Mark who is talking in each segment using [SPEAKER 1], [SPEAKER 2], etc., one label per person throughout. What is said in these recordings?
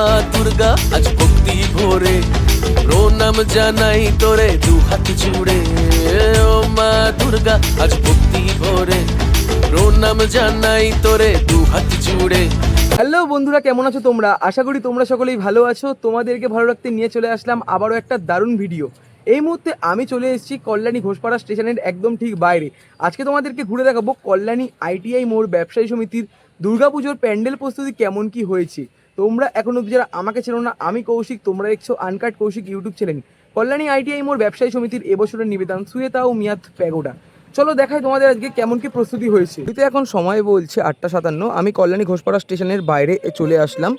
[SPEAKER 1] মা দুর্গা আজ ভক্তি ভরে প্রণাম জানাই তোরে দু হাত জুড়ে। ও মা দুর্গা আজ ভক্তি ভরে প্রণাম জানাই তোরে দু হাত জুড়ে।
[SPEAKER 2] হ্যালো বন্ধুরা, কেমন আছো তোমরা? আশা করি তোমরা সকলেই ভালো আছো। তোমাদেরকে ভালো রাখতে নিয়ে চলে আসলাম আবারও একটা দারুণ ভিডিও। এই মুহূর্তে আমি চলে এসেছি কল্যাণী ঘোষপাড়া স্টেশনের একদম ঠিক বাইরে। আজকে তোমাদেরকে ঘুরে দেখাবো কল্যাণী আইটিআই মোড় ব্যবসায়ী সমিতির দুর্গাপুজোর প্যান্ডেল প্রস্তুতি কেমন কি হয়েছে। তোমরা এখন অব্দি যারা আমাকে চেনো না, আমি কৌশিক, তোমরা দেখছো uncut Kaushik YouTube channel. Kalyani ITI মোড় ব্যবসায়ী সমিতির এবছরের নিবেদন সুয়েতা ও মিয়াদ প্যাগোডা। চলো দেখাই তোমাদের আজকে কেমন কি প্রস্তুতি হয়েছে। কিন্তু এখন সময় বলছে 8:57। আমি কল্যাণী ঘোষপাড়া স্টেশনের বাইরে চলে আসলাম।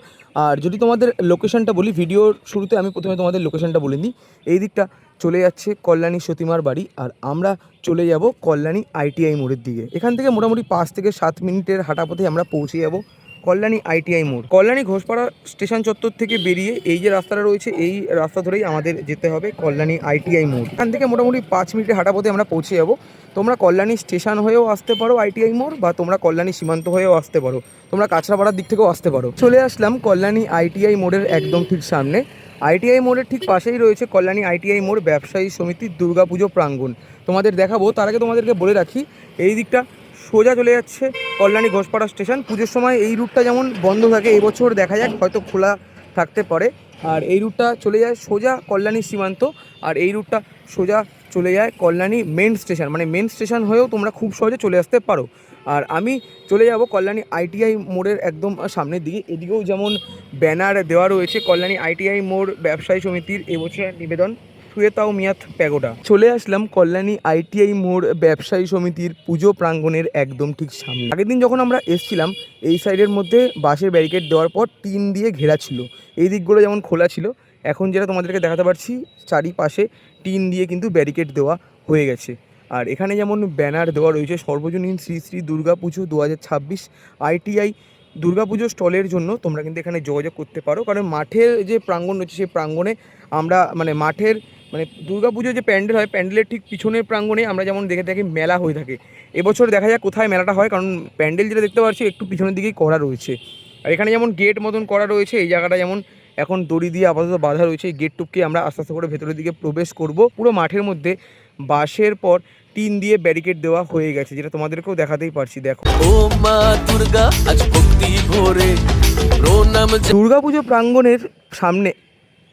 [SPEAKER 2] আর যদি তোমাদের লোকেশনটা বলি, ভিডিওর শুরুতে আমি প্রথমে তোমাদের লোকেশনটা বলে নিই। এই দিকটা চলে যাচ্ছে কল্যাণী সতীমার বাড়ি, আর আমরা চলে যাব কল্যাণী আইটিআই মোড়ের দিকে। এখান থেকে মোটামুটি 5 থেকে 7 মিনিটের হাঁটা পথে আমরা পৌঁছে যাব কল্যাণী আইটিআই মোড়। কল্যাণী ঘোষপাড়া স্টেশন চত্বর থেকে বেরিয়ে এই যে রাস্তাটা রয়েছে, এই রাস্তা ধরেই আমাদের যেতে হবে কল্যাণী আইটিআই মোড়। এখান থেকে মোটামুটি 5 মিনিটের হাঁটা পথে আমরা পৌঁছে যাব। তোমরা কল্যাণী স্টেশন হয়েও আসতে পারো আইটিআই মোড়, বা তোমরা কল্যাণী সীমান্ত হয়েও আসতে পারো, তোমরা কাঁচরাপাড়ার দিক থেকেও আসতে পারো। চলে আসলাম কল্যাণী আইটিআই মোড়ের একদম ঠিক সামনে। আইটিআই মোড়ের ঠিক পাশেই রয়েছে কল্যাণী আইটিআই মোড় ব্যবসায়ী সমিতির দুর্গাপুজো প্রাঙ্গণ। তোমাদের দেখাবো, তার আগে তোমাদেরকে বলে রাখি এই দিকটা সোজা চলে যাচ্ছে কল্যাণী ঘোষপাড়া স্টেশন। পুজোর সময় এই রুটটা যেমন বন্ধ থাকে, এবছর দেখা যাক হয়তো খোলা থাকতে পারে। আর এই রুটটা চলে যায় সোজা কল্যাণী সীমান্ত, আর এই রুটটা সোজা চলে যায় কল্যাণী মেন স্টেশন। মানে মেন স্টেশন হয়েও তোমরা খুব সহজে চলে আসতে পারো। আর আমি চলে যাব কল্যাণী আইটিআই মোড়ের একদম সামনের দিকে। এদিকেও যেমন ব্যানার দেওয়া রয়েছে কল্যাণী আইটিআই মোড় ব্যবসায়ী সমিতির এবছরের নিবেদন সুয়েতা ও মিয়াদ প্যাগোডা। চলে আসলাম কল্যাণী আইটিআই মোড় ব্যবসায়ী সমিতির পুজো প্রাঙ্গণের একদম ঠিক সামনে। আগের দিন যখন আমরা এসছিলাম, এই সাইডের মধ্যে বাঁশের ব্যারিকেড দেওয়ার পর টিন দিয়ে ঘেরা ছিল। এই দিকগুলো যেমন খোলা ছিল, এখন যেটা তোমাদেরকে দেখাতে পারছি চারিপাশে টিন দিয়ে কিন্তু ব্যারিকেড দেওয়া হয়ে গেছে। আর এখানে যেমন ব্যানার দেওয়া রয়েছে সর্বজনীন শ্রী শ্রী দুর্গাপুজো 2026 আইটিআই দুর্গাপুজো স্টলের জন্য তোমরা কিন্তু এখানে যোগাযোগ করতে পারো। কারণ মাঠের যে প্রাঙ্গণ রয়েছে সেই প্রাঙ্গণে আমরা মাঠের দুর্গাপুজোর যে প্যান্ডেল হয়, প্যান্ডেলের ঠিক পিছনের প্রাঙ্গণে আমরা যেমন দেখে থাকি মেলা হয়ে থাকে। এবছর দেখা যাক কোথায় মেলাটা হয়, কারণ প্যান্ডেল যেটা দেখতে পাচ্ছি একটু পিছনের দিকেই করা রয়েছে। আর এখানে যেমন গেট মতন করা রয়েছে, এই জায়গাটা যেমন এখন দড়ি দিয়ে আপাতত বাঁধা রয়েছে। এই গেট টুককে আমরা আস্তে আস্তে করে ভেতরের দিকে প্রবেশ করব। পুরো মাঠের মধ্যে বাঁশের পর টিন দিয়ে ব্যারিকেড দেওয়া হয়ে গেছে, যেটা তোমাদেরকেও দেখাতেই পারছি। দেখো,
[SPEAKER 1] ও মা দুর্গা আজ ভক্তি ভরে প্রণাম।
[SPEAKER 2] দুর্গাপুজো প্রাঙ্গণের সামনে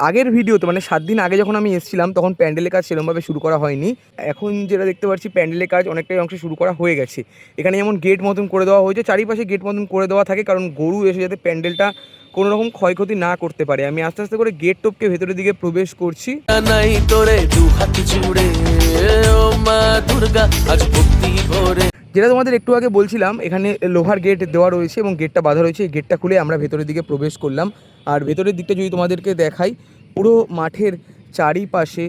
[SPEAKER 2] আগের ভিডিওতে 7 দিন আগে যখন আমি এসেছিলাম, তখন প্যান্ডেলের কাজ সেরকমভাবে শুরু করা হয়নি। এখন যেটা দেখতে পাচ্ছি প্যান্ডেলের কাজ অনেকটাই অংশে শুরু করা হয়ে গেছে। এখানে যেমন গেট মতন করে দেওয়া হয়েছে, চারিপাশে গেট মতন করে দেওয়া থাকে, কারণ গরু এসে যাতে প্যান্ডেলটা কোনো রকম ক্ষয়ক্ষতি না করতে পারে। আমি আস্তে আস্তে করে গেট টপকে ভেতরের দিকে প্রবেশ করছি।
[SPEAKER 1] নাই তোরে দু হাত জুড়ে। ও মা দুর্গা আজ ভক্তি ভরে।
[SPEAKER 2] যেটা তোমাদের একটু আগে বলছিলাম, এখানে লোহার গেট দেওয়া রয়েছে এবং গেটটা বাঁধা রয়েছে। এই গেটটা খুলে আমরা ভেতরের দিকে প্রবেশ করলাম। আর ভেতরের দিকটা যদি তোমাদেরকে দেখাই, পুরো মাঠের চারিপাশে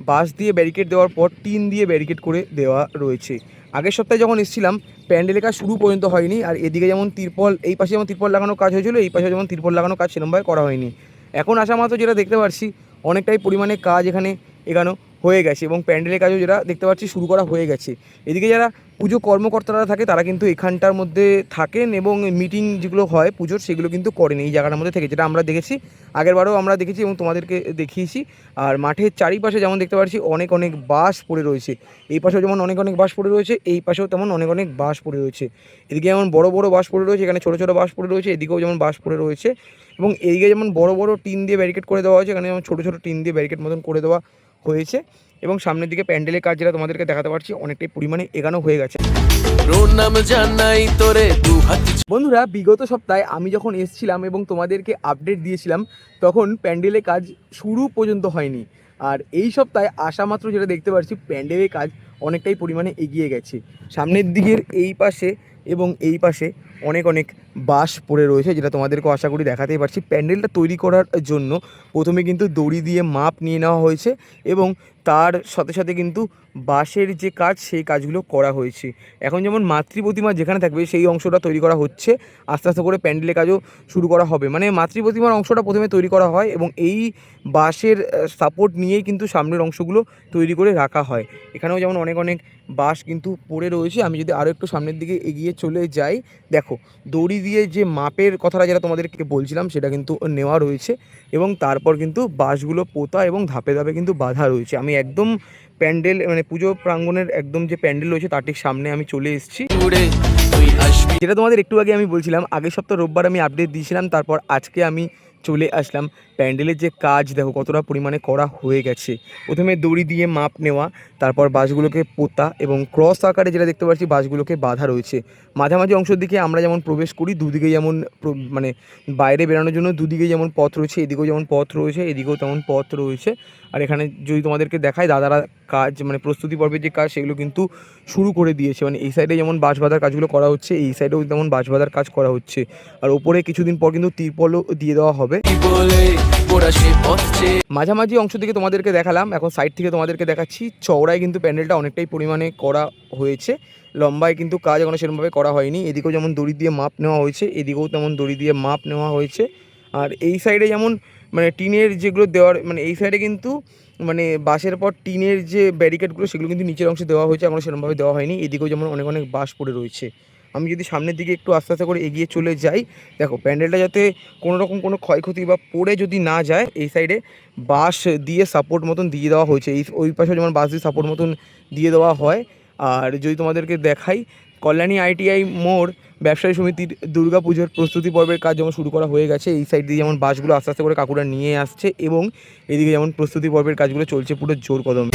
[SPEAKER 2] বাঁশ দিয়ে ব্যারিকেড দেওয়ার পর টিন দিয়ে ব্যারিকেড করে দেওয়া রয়েছে। আগের সপ্তাহে যখন এসেছিলাম প্যান্ডেলের কাজ শুরু পর্যন্ত হয়নি। আর এদিকে যেমন তিরপল, এই পাশে যেমন তিরপল লাগানো কাজ হয়েছিল, এই পাশে যেমন তিরপল লাগানো কাজ সেরকমভাবে করা হয়নি। এখন আসা মাত্র যেটা দেখতে পাচ্ছি অনেকটাই পরিমাণে কাজ এখানে এগানো হয়ে গেছে, এবং প্যান্ডেলের কাজও যেটা দেখতে পাচ্ছি শুরু করা হয়ে গেছে। এদিকে যারা পুজো কর্মকর্তারা থাকে তারা কিন্তু এখানটার মধ্যে থাকেন, এবং মিটিং যেগুলো হয় পুজোর সেগুলো কিন্তু করেন এই জায়গাটার মধ্যে থেকে, যেটা আমরা দেখেছি আগেরবারও আমরা দেখেছি এবং তোমাদেরকে দেখিয়েছি। আর মাঠের চারিপাশে যেমন দেখতে পাচ্ছি অনেক অনেক বাঁশ পড়ে রয়েছে। এই পাশেও যেমন অনেক অনেক বাঁশ পড়ে রয়েছে, এই পাশেও তেমন অনেক অনেক বাঁশ পড়ে রয়েছে। এদিকে যেমন বড় বড় বাঁশ পড়ে রয়েছে, এখানে ছোটো ছোটো বাঁশ পড়ে রয়েছে, এদিকেও যেমন বাঁশ পড়ে রয়েছে। এবং এইদিকে যেমন বড় বড় টিন দিয়ে ব্যারিকেড করে দেওয়া হয়েছে, এখানে যেমন ছোটো ছোটো টিন দিয়ে ব্যারিকেড মতন করে দেওয়া হয়েছে। এবং সামনের দিকে প্যান্ডেলের কাজ যেটা তোমাদেরকে দেখাতে পারছি অনেকটাই পরিমাণে এগানো হয়ে গেছে।
[SPEAKER 1] প্রণাম জানাই তোরে দু হাত।
[SPEAKER 2] বন্ধুরা, বিগত সপ্তাহে আমি যখন এসেছিলাম এবং তোমাদেরকে আপডেট দিয়েছিলাম, তখন প্যান্ডেলের কাজ শুরু পর্যন্ত হয়নি। আর এই সপ্তাহে আসা মাত্র যেটা দেখতে পাচ্ছি প্যান্ডেলের কাজ অনেকটাই পরিমাণে এগিয়ে গেছে। সামনের দিকের এই পাশে এবং এই পাশে অনেক অনেক বাঁশ পড়ে রয়েছে, যেটা তোমাদেরকে আশা করি দেখাতেই পারছি। প্যান্ডেলটা তৈরি করার জন্য প্রথমে কিন্তু দড়ি দিয়ে মাপ নিয়ে নেওয়া হয়েছে, এবং তার সাথে সাথে কিন্তু বাঁশের যে কাজ সেই কাজগুলো করা হয়েছে। এখন যেমন মাতৃ প্রতিমা যেখানে থাকবে সেই অংশটা তৈরি করা হচ্ছে, আস্তে আস্তে করে প্যান্ডেলের কাজও শুরু করা হবে। মাতৃ প্রতিমার অংশটা প্রথমে তৈরি করা হয়, এবং এই বাঁশের সাপোর্ট নিয়েই কিন্তু সামনের অংশগুলো তৈরি করে রাখা হয়। এখানেও যেমন অনেক অনেক বাঁশ কিন্তু পড়ে রয়েছে। আমি যদি আরও একটু সামনের দিকে এগিয়ে চলে যাই, দেখো দড়ি দিয়ে যে মাপের কথাটা যেটা তোমাদেরকে বলছিলাম সেটা কিন্তু নেওয়া রয়েছে এবং তারপর কিন্তু বাঁশগুলো পোতা এবং ধাপে ধাপে কিন্তু বাঁধা রয়েছে। আমি একদম প্যান্ডেল মানে পুজো প্রাঙ্গণের একদম যে প্যান্ডেল রয়েছে তার ঠিক সামনে আমি চলে এসেছি।
[SPEAKER 1] জুড়ে তুই আসবি।
[SPEAKER 2] যেটা তোমাদের একটু আগে আমি বলছিলাম, আগের সপ্তাহ রোববার আমি আপডেট দিয়েছিলাম, তারপর আজকে আমি চলে আসলাম। প্যান্ডেলের যে কাজ দেখো কতটা পরিমাণে করা হয়ে গেছে। প্রথমে দড়ি দিয়ে মাপ নেওয়া, তারপর বাঁশগুলোকে পোতা এবং ক্রস আকারে যেটা দেখতে পাচ্ছি বাঁশগুলোকে বাঁধা রয়েছে। মাঝামাঝি অংশের দিকে আমরা যেমন প্রবেশ করি দুদিকে যেমন মানে বাইরে বেরানোর জন্য দুদিকে যেমন পথ রয়েছে, এদিকেও যেমন পথ রয়েছে, এদিকেও তেমন পথ রয়েছে। আর এখানে যদি তোমাদেরকে দেখায় দাদারা কাজ মানে প্রস্তুতি পর্বের যে কাজ সেগুলো কিন্তু শুরু করে দিয়েছে। মানে এই সাইডে যেমন বাঁশ বাঁধার কাজগুলো করা হচ্ছে, এই সাইডেও তেমন বাঁশ বাঁধার কাজ করা হচ্ছে। আর ওপরে কিছুদিন পর কিন্তু তিরপলও দিয়ে দেওয়া হবে।
[SPEAKER 1] কি বলে মোরা সে পথ চেয়ে
[SPEAKER 2] মাঝামাঝি অংশ থেকে তোমাদেরকে দেখালাম, এখন সাইড থেকে তোমাদেরকে দেখাচ্ছি। চওড়ায় কিন্তু প্যান্ডেলটা অনেকটাই পরিমাণে করা হয়েছে, লম্বায় কিন্তু কাজ এখনো সেরকমভাবে করা হয়নি। এদিকেও যেমন দড়ি দিয়ে মাপ নেওয়া হয়েছে, এদিকেও তেমন দড়ি দিয়ে মাপ নেওয়া হয়েছে। আর এই সাইডে যেমন মানে টিনের যেগুলো দেওয়ার মানে এই সাইডে কিন্তু মানে বাঁশের পর টিনের যে ব্যারিকেডগুলো সেগুলো কিন্তু নিচের অংশে দেওয়া হয়েছে, এখনো সেরকমভাবে দেওয়া হয়নি। এদিকেও যেমন অনেক অনেক বাঁশ পড়ে রয়েছে। আমি যদি সামনের দিকে একটু আস্তে আস্তে করে এগিয়ে চলে যাই, দেখো প্যান্ডেলটা যাতে কোনো রকম কোনো ক্ষয়ক্ষতি বা পড়ে যদি না যায়, এই সাইডে বাঁশ দিয়ে সাপোর্ট মতন দিয়ে দেওয়া হয়েছে। এই ওই পাশে যেমন বাঁশ দিয়ে সাপোর্ট মতন দিয়ে দেওয়া হয়। আর যদি তোমাদেরকে দেখাই, কল্যাণী আইটিআই মোড় ব্যবসায়ী সমিতির দুর্গাপুজোর প্রস্তুতি পর্বের কাজ যেমন শুরু করা হয়ে গেছে। এই সাইড দিয়ে যেমন বাঁশগুলো আস্তে আস্তে করে কাকুরা নিয়ে আসছে এবং এদিকে যেমন প্রস্তুতি পর্বের কাজগুলো চলছে পুরো জোর কদমে।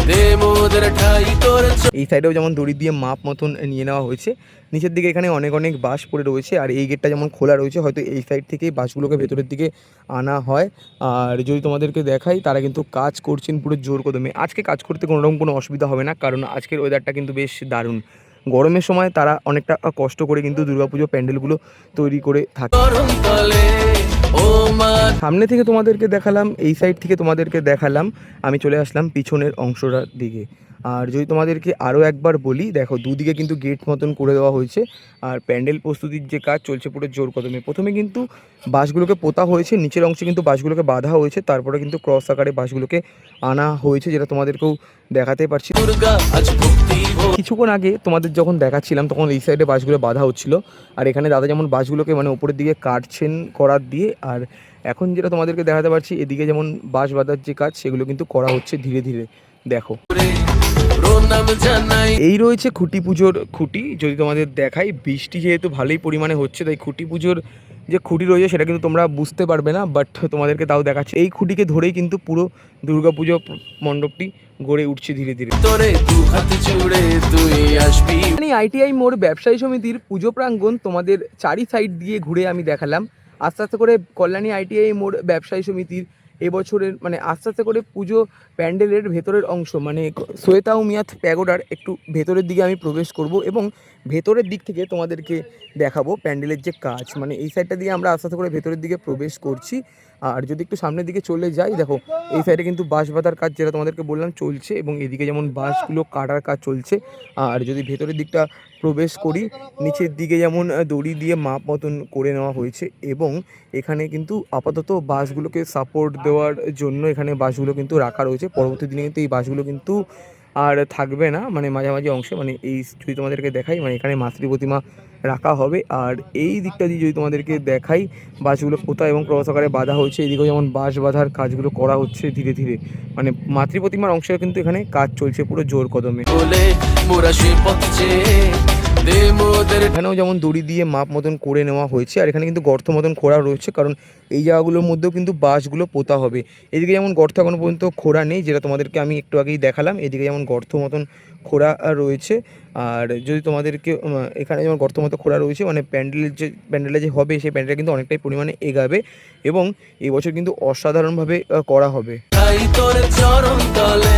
[SPEAKER 1] দে মোদের ঠাই তোর
[SPEAKER 2] এই সাইডেও যেমন দড়ি দিয়ে মাপ মতন নিয়ে নেওয়া হয়েছে। নিচের দিকে এখানে অনেক অনেক বাঁশ পড়ে রয়েছে। আর এই গেটটা যেমন খোলা রয়েছে, হয়তো এই সাইড থেকেই বাঁশগুলোকে ভেতরের দিকে আনা হয়। আর যদি তোমাদেরকে দেখাই, তারা কিন্তু কাজ করছেন পুরো জোর কদমে। আজকে কাজ করতে কোনো রকম কোনো অসুবিধা হবে না, কারণ আজকের ওয়েদারটা কিন্তু বেশ দারুণ। গরমের সময় তারা অনেকটা কষ্ট করে কিন্তু দুর্গাপুজো প্যান্ডেলগুলো তৈরি করে থাকে।
[SPEAKER 1] গরম তলে ও মা
[SPEAKER 2] সামনে থেকে তোমাদেরকে দেখালাম, এই সাইড থেকে তোমাদেরকে দেখালাম, আমি চলে আসলাম পিছনের অংশটার দিকে। আর যদি তোমাদেরকে আরও একবার বলি, দেখো দুদিকে কিন্তু গেট মতন করে দেওয়া হয়েছে। আর প্যান্ডেল প্রস্তুতির যে কাজ চলছে পুরো জোর কদমে। প্রথমে কিন্তু বাঁশগুলোকে পোতা হয়েছে, নিচের অংশে কিন্তু বাঁশগুলোকে বাঁধা হয়েছে, তারপরে কিন্তু ক্রস আকারে বাঁশগুলোকে আনা হয়েছে, যেটা তোমাদেরকেও দেখাতে পারছি।
[SPEAKER 1] দুর্গা আজ ভক্তি ভোর
[SPEAKER 2] কিছুক্ষণ আগে তোমাদের যখন দেখাচ্ছিলাম তখন এই সাইডে বাঁশগুলো বাঁধা হচ্ছিল। আর এখানে দাদা যেমন বাঁশগুলোকে মানে উপরের দিকে কাটছেন করার দিয়ে। আর এখন যেটা তোমাদেরকে দেখাতে পারছি, এদিকে যেমন বাঁশ বাঁধার যে কাজ সেগুলো কিন্তু করা হচ্ছে ধীরে ধীরে। দেখো
[SPEAKER 1] প্রণাম জানাই
[SPEAKER 2] এই রয়েছে খুঁটি পুজোর খুঁটি। যদি তোমাদের দেখাই, বৃষ্টি যেহেতু ভালোই পরিমাণে হচ্ছে, তাই খুঁটি পুজোর যে খুঁটি রয়েছে সেটা কিন্তু তোমরা বুঝতে পারবে না, বাট তোমাদেরকে তাও দেখাচ্ছি। এই খুঁটিকে ধরেই কিন্তু পুরো দুর্গাপুজো মণ্ডপটি গড়ে উঠছে ধীরে ধীরে।
[SPEAKER 1] তোরে দু হাত জুড়ে তুই আসবি।
[SPEAKER 2] আইটিআই মোড় ব্যবসায়ী সমিতির পুজো প্রাঙ্গণ তোমাদের চারি সাইড দিয়ে ঘুরে আমি দেখালাম। আস্তে আস্তে করে কল্যাণী আইটিআই মোড় ব্যবসায়ী সমিতির এবছরের মানে আস্তে আস্তে করে পুজো প্যান্ডেলের ভেতরের অংশ মানে সোয়েতা উমিয়াত প্যাগোডার একটু ভেতরের দিকে আমি প্রবেশ করব এবং ভেতরের দিক থেকে তোমাদেরকে দেখাবো প্যান্ডেলের যে কাজ। মানে এই সাইডটা দিয়ে আমরা আস্তে আস্তে করে ভেতরের দিকে প্রবেশ করছি। আর যদি একটু সামনের দিকে চলে যাই, দেখো এই সাইডে কিন্তু বাঁশ বাঁধার কাজ যেটা তোমাদেরকে বললাম চলছে এবং এদিকে যেমন বাঁশগুলো কাটার কাজ চলছে। আর যদি ভেতরের দিকটা প্রবেশ করি, নিচের দিকে যেমন দড়ি দিয়ে মাপ মতন করে নেওয়া হয়েছে এবং এখানে কিন্তু আপাতত বাঁশগুলোকে সাপোর্ট দেওয়ার জন্য এখানে বাঁশগুলো কিন্তু রাখা রয়েছে। পরবর্তী দিনে কিন্তু এই বাঁশগুলো কিন্তু আর থাকবে না, মানে মাঝামাঝি অংশে মানে এই যদি তোমাদেরকে দেখাই মানে এখানে মাতৃ প্রতিমা রাখা হবে। আর এই দিকটা দিয়ে যদি তোমাদেরকে দেখাই, বাঁশগুলো পোতা এবং ক্রস আকারে বাঁধা হয়েছে। এদিকেও যেমন বাঁশ বাঁধার কাজগুলো করা হচ্ছে ধীরে ধীরে, মানে মাতৃ প্রতিমার অংশে কিন্তু এখানে কাজ চলছে পুরো জোর কদমে।
[SPEAKER 1] বলে মোরা সে পথ চেয়ে দে মোদের
[SPEAKER 2] এখানেও যেমন দড়ি দিয়ে মাপ মতন করে নেওয়া হয়েছে। আর এখানে কিন্তু গর্ত মতন খোঁড়া রয়েছে, কারণ এই জায়গাগুলোর মধ্যেও কিন্তু বাঁশগুলো পোতা হবে। এদিকে যেমন গর্ত এখনো পর্যন্ত খোঁড়া নেই, যেটা তোমাদেরকে আমি একটু আগেই দেখালাম। এদিকে যেমন গর্ত মতন খোঁড়া রয়েছে। আর যদি তোমাদেরকে এখানে যেমন গর্ত মতো খোঁড়া রয়েছে, মানে প্যান্ডেলটা যে হবে সেই প্যান্ডেলটা কিন্তু অনেকটাই পরিমাণে এগাবে এবং এই বছর কিন্তু অসাধারণভাবে করা হবে।
[SPEAKER 1] ঠাই তোর চরণ তলে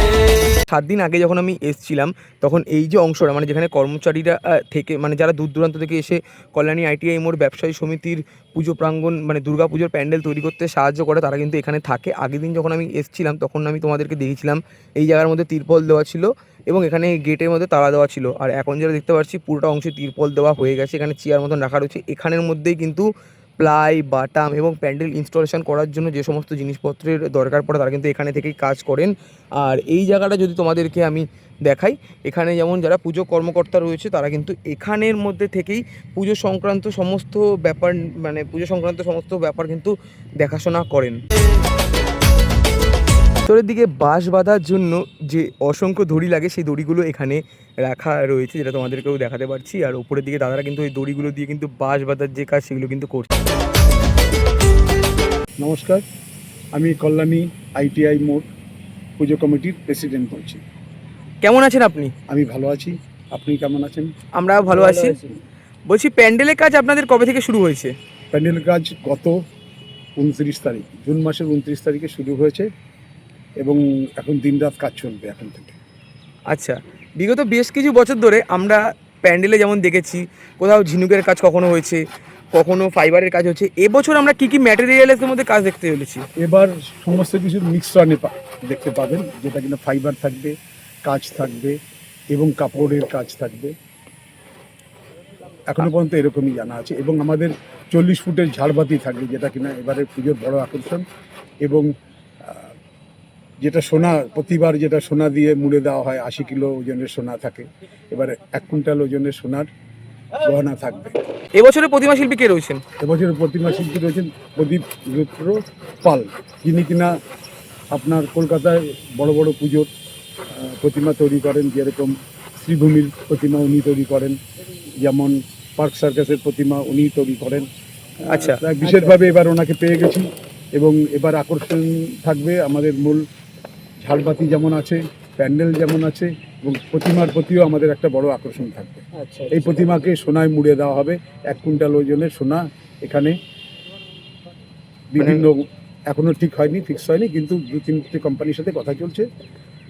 [SPEAKER 2] 7 দিন আগে যখন আমি এসেছিলাম তখন এই যে অংশটা মানে যেখানে কর্মচারীরা থেকে মানে যারা দূর দূরান্ত থেকে এসে কল্যাণী আইটিআই মোড় ব্যবসায়ী সমিতির পুজো প্রাঙ্গণ মানে দুর্গাপুজোর প্যান্ডেল তৈরি করতে সাহায্য করে, তারা কিন্তু এখানে থাকে। আগের দিন যখন আমি এসেছিলাম তখন আমি তোমাদেরকে দেখেছিলাম এই জায়গার মধ্যে তিরপল দেওয়া ছিল এবং এখানে গেটের মধ্যে তালা দেওয়া ছিল। আর এখন যেটা দেখতে পাচ্ছি পুরোটা অংশে তিরপল দেওয়া হয়ে গেছে, এখানে চেয়ার মতন রাখা রয়েছে। এখানের মধ্যেই কিন্তু প্লাই, বাটাম এবং প্যান্ডেল ইনস্টলেশন করার জন্য যে সমস্ত জিনিসপত্রের দরকার পড়ে তারা কিন্তু এখানে থেকেই কাজ করেন। আর এই জায়গাটা যদি তোমাদেরকে আমি দেখাই, এখানে যেমন যারা পুজো কর্মকর্তা রয়েছে তারা কিন্তু এখানের মধ্যে থেকেই পুজো সংক্রান্ত সমস্ত ব্যাপার কিন্তু দেখাশোনা করেন। ভিতরের দিকে বাঁশ বাঁধার জন্য যে অসংখ্য দড়ি লাগে সেই দড়িগুলো এখানে রাখা রয়েছে, যেটা তোমাদেরকেও দেখাতে পারছি। আর উপরের দিকে দাদারা কিন্তু ওই দড়িগুলো দিয়ে কিন্তু বাঁশ বাঁধার যে কাজ সেগুলো কিন্তু করছে।
[SPEAKER 3] নমস্কার, আমি কল্যাণী আইটিআই মোড় পুজো কমিটির প্রেসিডেন্ট বলছি।
[SPEAKER 2] কেমন আছেন আপনি?
[SPEAKER 3] আমি ভালো আছি, আপনি কেমন আছেন?
[SPEAKER 2] আমরাও ভালো আছি। বলছি, প্যান্ডেলের কাজ আপনাদের কবে থেকে শুরু হয়েছে?
[SPEAKER 3] প্যান্ডেলের কাজ গত 29 তারিখ, জুন মাসের 29 তারিখে শুরু হয়েছে এবং এখন দিনরাত কাজ চলবে এখন থেকে।
[SPEAKER 2] আচ্ছা, বিগত বেশ কিছু বছর ধরে আমরা প্যান্ডেলে যেমন দেখেছি কোথাও ঝিনুকের কাজ কখনো হয়েছে, কখনো ফাইবারের কাজ হচ্ছে। এবছর আমরা কি কি ম্যাটেরিয়ালের মধ্যে কাজ দেখতে চলেছি?
[SPEAKER 3] এবার সমস্ত কিছু মিক্সচারে দেখতে পাবেন, যেটা কিনা ফাইবার থাকবে, কাজ থাকবে এবং কাপড়ের কাজ থাকবে। এখনো পর্যন্ত এরকমই জানা আছে। এবং আমাদের 40 ফুটের ঝাড়বাতি থাকবে, যেটা কিনা এবারে পুজোর বড় আকর্ষণ। এবং যেটা সোনা, প্রতিবার যেটা সোনা দিয়ে মুড়ে দেওয়া হয়, 80 কিলো ওজনের সোনা থাকে, এবারে 1 কুইন্টাল ওজনের সোনার গহনা থাকবে।
[SPEAKER 2] এবছরের প্রতিমা শিল্পী কে রয়েছেন?
[SPEAKER 3] এবছরের প্রতিমা শিল্পী রয়েছেন প্রদীপ রুদ্র পাল, যিনি কিনা আপনার কলকাতায় বড় বড় পুজোর প্রতিমা তৈরি করেন। যেরকম শ্রীভূমির প্রতিমা উনি তৈরি করেন, যেমন পার্ক সার্কাসের প্রতিমা উনি তৈরি করেন।
[SPEAKER 2] আচ্ছা,
[SPEAKER 3] বিশেষভাবে এবার ওনাকে পেয়ে গেছি। এবং এবার আকর্ষণ থাকবে আমাদের মূল ঝাড়বাতি যেমন আছে, প্যান্ডেল যেমন আছে, এবং প্রতিমার প্রতিও আমাদের একটা বড় আকর্ষণ থাকবে। এই প্রতিমাকে সোনায় মুড়ে দেওয়া হবে, 1 কুইন্টাল ওজনের সোনা। এখানে বিভিন্ন এখনো ঠিক হয়নি, ফিক্স হয়নি, কিন্তু 2-3টে কোম্পানির সাথে কথা চলছে।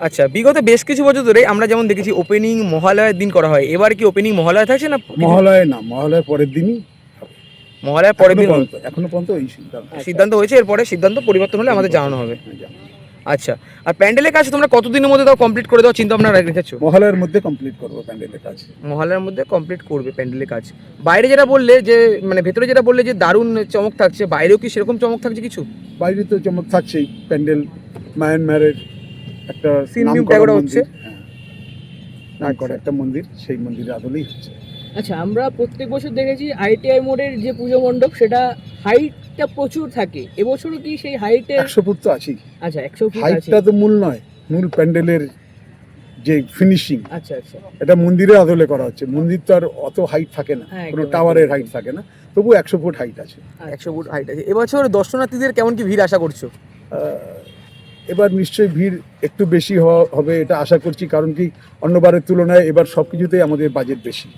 [SPEAKER 2] আচ্ছা, বিগত বেশ কিছু বছর ধরে আমরা যেমন দেখেছি ওপেনিং মহালয়ার দিন করা হয়। এবার কি ওপেনিং মহালয়া থাকছে না?
[SPEAKER 3] মহালয়া না, মহালয়ার পরের দিনই।
[SPEAKER 2] মহালয়ার পরের দিন
[SPEAKER 3] এখনো পর্যন্ত এই
[SPEAKER 2] সিদ্ধান্ত হয়েছে, এরপরে সিদ্ধান্ত পরিবর্তন হলে আমাদের জানানো হবে।
[SPEAKER 3] হ্যাঁ।
[SPEAKER 2] আচ্ছা, আর প্যান্ডেলের কাজ তোমরা কতদিনের মধ্যে তাও কমপ্লিট করে দেওয়ার চিন্তা ভাবনা রেখেছো?
[SPEAKER 3] মহালয়ার মধ্যে কমপ্লিট করবো প্যান্ডেলের কাজ।
[SPEAKER 2] মহালয়ার মধ্যে কমপ্লিট করবে প্যান্ডেলের কাজ। বাইরে যেটা বললে যে মানে ভেতরে যেটা বললে যে দারুণ চমক থাকছে, বাইরেও কি সেরকম চমক থাকছে কিছু?
[SPEAKER 3] বাইরে তো চমক থাকছেই। প্যান্ডেল মায়ানমারের একটা
[SPEAKER 2] সিনমিম ট্যাগোরা হচ্ছে,
[SPEAKER 3] নাম করা একটা মন্দির, সেই মন্দিরের আদলেই হচ্ছে।
[SPEAKER 4] আচ্ছা, আমরা প্রত্যেক বছর দেখেছি আইটিআই মোড়ের যে পুজো মণ্ডপ সেটা হাইটটা প্রচুর থাকে। এবছরও কি সেই হাইটে?
[SPEAKER 3] 100 ফুট তো আছেই।
[SPEAKER 4] আচ্ছা, 100 ফুট আছে।
[SPEAKER 3] হাইটটা তো মূল নয়, মূল প্যান্ডেলের যে ফিনিশিং,
[SPEAKER 4] আচ্ছা আচ্ছা,
[SPEAKER 3] এটা মন্দিরের আদলে করা হচ্ছে। মন্দির তো আর অত হাইট থাকে না,
[SPEAKER 4] হ্যাঁ,
[SPEAKER 3] কোনো
[SPEAKER 4] একদম,
[SPEAKER 3] টাওয়ারের হাইট থাকে না, তবু 100 ফুট হাইট আছে।
[SPEAKER 2] 100 ফুট হাইট আছে। এবছর দর্শনার্থীদের কেমন কি ভিড় আশা করছো?
[SPEAKER 3] এবার নিশ্চয়ই ভিড় একটু বেশি হবে এটা আশা করছি, কারণ কি অন্যবারের তুলনায় এবার সব কিছুতেই আমাদের বাজেট বেশি।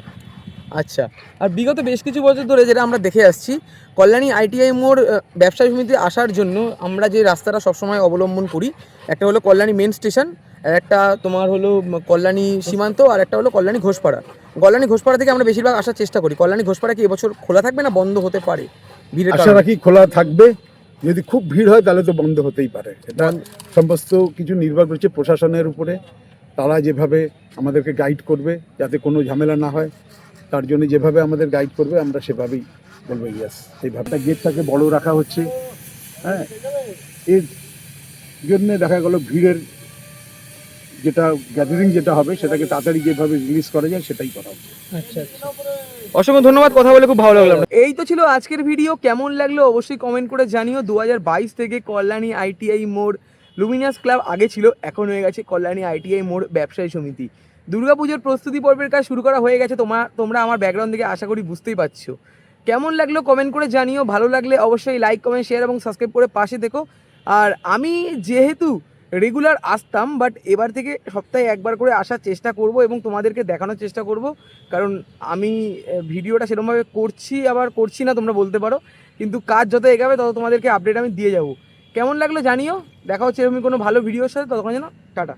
[SPEAKER 2] আচ্ছা, আর বিগত বেশ কিছু বছর ধরে যেটা আমরা দেখে আসছি, কল্যাণী আইটিআই মোড় ব্যবসায়ী সমিতি আসার জন্য আমরা যে রাস্তাটা সবসময় অবলম্বন করি, একটা হলো কল্যাণী মেন স্টেশন, আর একটা তোমার হলো কল্যাণী সীমান্ত, আর একটা হলো কল্যাণী ঘোষপাড়া। কল্যাণী ঘোষপাড়া থেকে আমরা বেশিরভাগ আসার চেষ্টা করি। কল্যাণী ঘোষপাড়া কি এবছর খোলা থাকবে না বন্ধ হতে পারে? ভিড়ের
[SPEAKER 3] আশা
[SPEAKER 2] কারণে
[SPEAKER 3] রাখি খোলা থাকবে। যদি খুব ভিড় হয় তাহলে তো বন্ধ হতেই পারে। এটা সমস্ত কিছু নির্ভর করছে প্রশাসনের উপরে। তারা যেভাবে আমাদেরকে গাইড করবে যাতে কোনো ঝামেলা না হয়, তার জন্য যেভাবে আমাদের গাইড করবে আমরা সেভাবেই বলবো ইয়েস। এইভাবে গেটটাকে বড় রাখা হচ্ছে। হ্যাঁ, এর জন্যে দেখা গেল ভিড়ের যেটা গ্যাদারিং যেটা হবে সেটাকে তাড়াতাড়ি যেভাবে রিলিজ করা যায় সেটাই করা হচ্ছে।
[SPEAKER 4] আচ্ছা আচ্ছা।
[SPEAKER 2] অসংখ্য ধন্যবাদ, কথা বলে খুব ভালো লাগলো। এই তো ছিল আজকের ভিডিও। কেমন লাগলো অবশ্যই কমেন্ট করে জানিও। 2022 থেকে কল্যাণী আইটিআই মোড় লুমিনাস ক্লাব আগে ছিল, এখন হয়ে গেছে কল্যাণী আইটিআই মোড় ব্যবসায়ী সমিতি। দুর্গাপুজোর প্রস্তুতি পর্বের কাজ শুরু করা হয়ে গেছে। তোমরা আমার ব্যাকগ্রাউন্ড থেকে আশা করি বুঝতেই পারছো। কেমন লাগলো কমেন্ট করে জানিও। ভালো লাগলে অবশ্যই লাইক, কমেন্ট, শেয়ার এবং সাবস্ক্রাইব করে পাশে থেকো। আর আমি যেহেতু রেগুলার আসতাম, বাট এবার থেকে সপ্তাহে একবার করে আসার চেষ্টা করব এবং তোমাদেরকে দেখানোর চেষ্টা করব, কারণ আমি ভিডিওটা সেরকমভাবে করছি আবার করছি না তোমরা বলতে পারো, কিন্তু কাজ যত এগাবে তত তোমাদেরকে আপডেট আমি দিয়ে যাব। কেমন লাগলো জানিও। দেখা হচ্ছে এরকমই কোনো ভালো ভিডিওর সাথে, ততক্ষণ যেন টাটা।